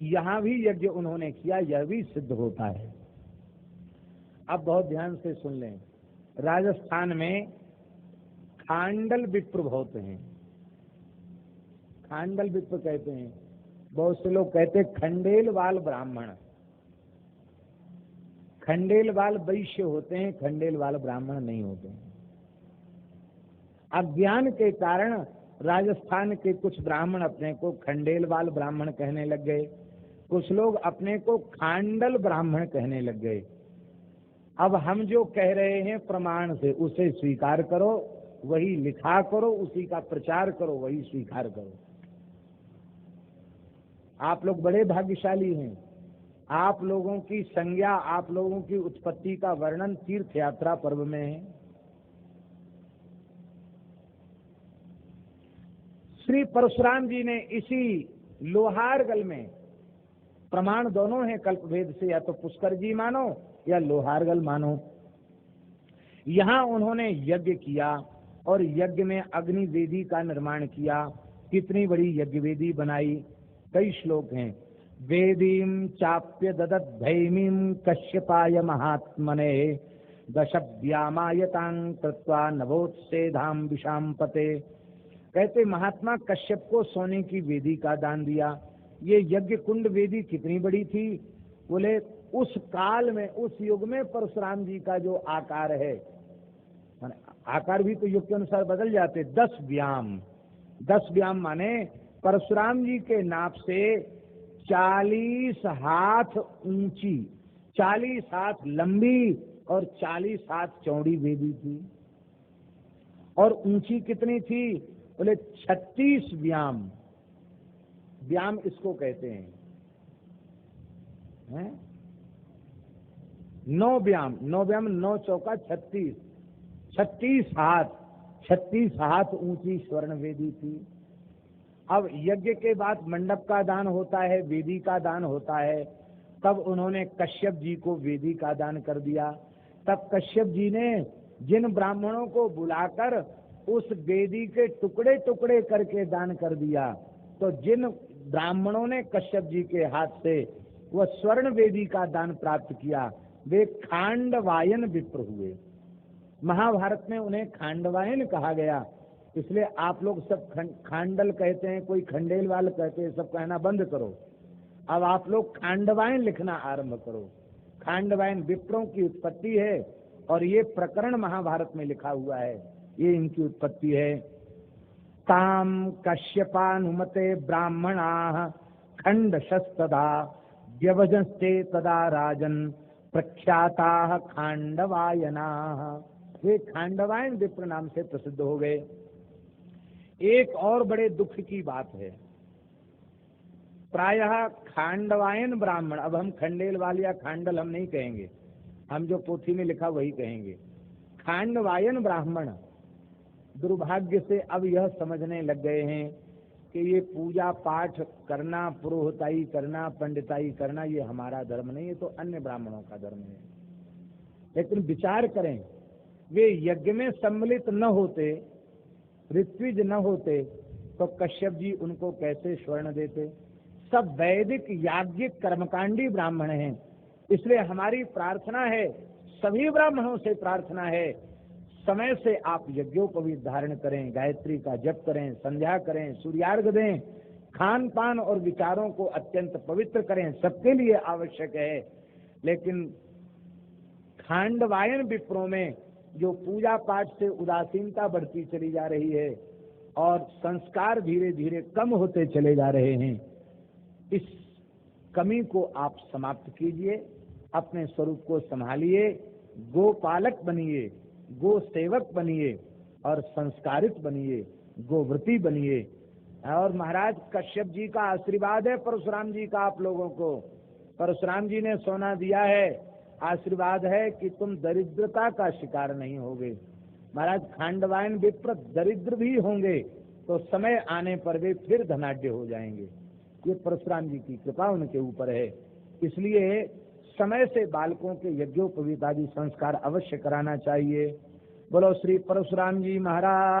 यहां भी यज्ञ उन्होंने किया, यह भी सिद्ध होता है। अब बहुत ध्यान से सुन लें, राजस्थान में खांडल विप्र बहुत हैं। खांडल विप्र कहते हैं, बहुत से लोग कहते हैं खंडेलवाल ब्राह्मण। खंडेलवाल वैश्य होते हैं, खंडेलवाल ब्राह्मण नहीं होते हैं। अज्ञान के कारण राजस्थान के कुछ ब्राह्मण अपने को खंडेलवाल ब्राह्मण कहने लग गए, कुछ लोग अपने को खांडल ब्राह्मण कहने लग गए। अब हम जो कह रहे हैं प्रमाण से उसे स्वीकार करो, वही लिखा करो, उसी का प्रचार करो, वही स्वीकार करो। आप लोग बड़े भाग्यशाली हैं। आप लोगों की संज्ञा, आप लोगों की उत्पत्ति का वर्णन तीर्थ यात्रा पर्व में है। श्री परशुराम जी ने इसी लोहारगल में, प्रमाण दोनों हैं कल्पभेद से, या तो पुष्कर जी मानो या लोहारगल मानो, यहां उन्होंने यज्ञ किया और यज्ञ में अग्नि वेदी का निर्माण किया। कितनी बड़ी यज्ञ वेदी बनाई, कई श्लोक हैं। वेदीम चाप्य ददत भैमीम कश्यपाय महात्मने दशभ्यामायतां कृत्वा नवोत्सेधाम विषाम पते। कहते महात्मा कश्यप को सोने की वेदी का दान दिया। ये यज्ञ कुंड वेदी कितनी बड़ी थी, बोले उस काल में, उस युग में परशुराम जी का जो आकार है, आकार भी तो युग के अनुसार बदल जाते। 10 व्याम, 10 व्याम माने परशुराम जी के नाप से 40 हाथ ऊंची, 40 हाथ लंबी और 40 हाथ चौड़ी वेदी थी। और ऊंची कितनी थी, बोले 36 व्याम। व्याम इसको कहते हैं, 9 व्याम, 9 व्याम, 9 चौका 36, 36 हाथ, 36 हाथ ऊंची स्वर्ण वेदी थी। अब यज्ञ के बाद मंडप का दान होता है, वेदी का दान होता है। तब उन्होंने कश्यप जी को वेदी का दान कर दिया। तब कश्यप जी ने जिन ब्राह्मणों को बुलाकर उस वेदी के टुकड़े टुकड़े करके दान कर दिया, तो जिन ब्राह्मणों ने कश्यप जी के हाथ से वह स्वर्ण वेदी का दान प्राप्त किया, वे खांडवायन विप्र हुए। महाभारत में उन्हें खांडवायन कहा गया। इसलिए आप लोग सब खांडल कहते हैं, कोई खंडेलवाल कहते हैं, सब कहना बंद करो। अब आप लोग खांडवायन लिखना आरंभ करो। खांडवायन विप्रों की उत्पत्ति है और ये प्रकरण महाभारत में लिखा हुआ है, ये इनकी उत्पत्ति है। ताम कश्यपानुमते ब्राह्मणा खंडशस्तदा व्यभजन्ते तदा राजन प्रख्याता खांडवायना। वे खांडवायन विप्र नाम से प्रसिद्ध हो गए। एक और बड़े दुख की बात है, प्रायः खांडवायन ब्राह्मण, अब हम खंडेलवाल या खांडल हम नहीं कहेंगे, हम जो पोथी में लिखा वही कहेंगे। खांडवायन ब्राह्मण दुर्भाग्य से अब यह समझने लग गए हैं कि ये पूजा पाठ करना, पुरोहिताई करना, पंडिताई करना, ये हमारा धर्म नहीं है, तो अन्य ब्राह्मणों का धर्म है। लेकिन विचार करें, वे यज्ञ में सम्मिलित न होते, ऋत्विज न होते, तो कश्यप जी उनको कैसे स्वर्ण देते। सब वैदिक याज्ञिक कर्मकांडी ब्राह्मण हैं। इसलिए हमारी प्रार्थना है, सभी ब्राह्मणों से प्रार्थना है, समय से आप यज्ञोपवीत धारण करें, गायत्री का जप करें, संध्या करें, सूर्यार्घ दें, खान पान और विचारों को अत्यंत पवित्र करें, सबके लिए आवश्यक है। लेकिन खांडवायन विप्रों में जो पूजा पाठ से उदासीनता बढ़ती चली जा रही है और संस्कार धीरे धीरे कम होते चले जा रहे हैं, इस कमी को आप समाप्त कीजिए, अपने स्वरूप को संभालिए, गोपालक बनिए, गो सेवक बनिए और संस्कारित बनिए, गोव्रती बनिए। और महाराज कश्यप जी का आशीर्वाद है परशुराम जी का आप लोगों को। परशुराम जी ने सोना दिया है, आशीर्वाद है कि तुम दरिद्रता का शिकार नहीं होगे। महाराज खांडवायन विप्र दरिद्र भी होंगे तो समय आने पर वे फिर धनाढ्य हो जाएंगे। ये परशुराम जी की कृपा उनके ऊपर है। इसलिए समय से बालकों के यज्ञोपवीत आदि संस्कार अवश्य कराना चाहिए। बोलो श्री परशुराम जी महाराज।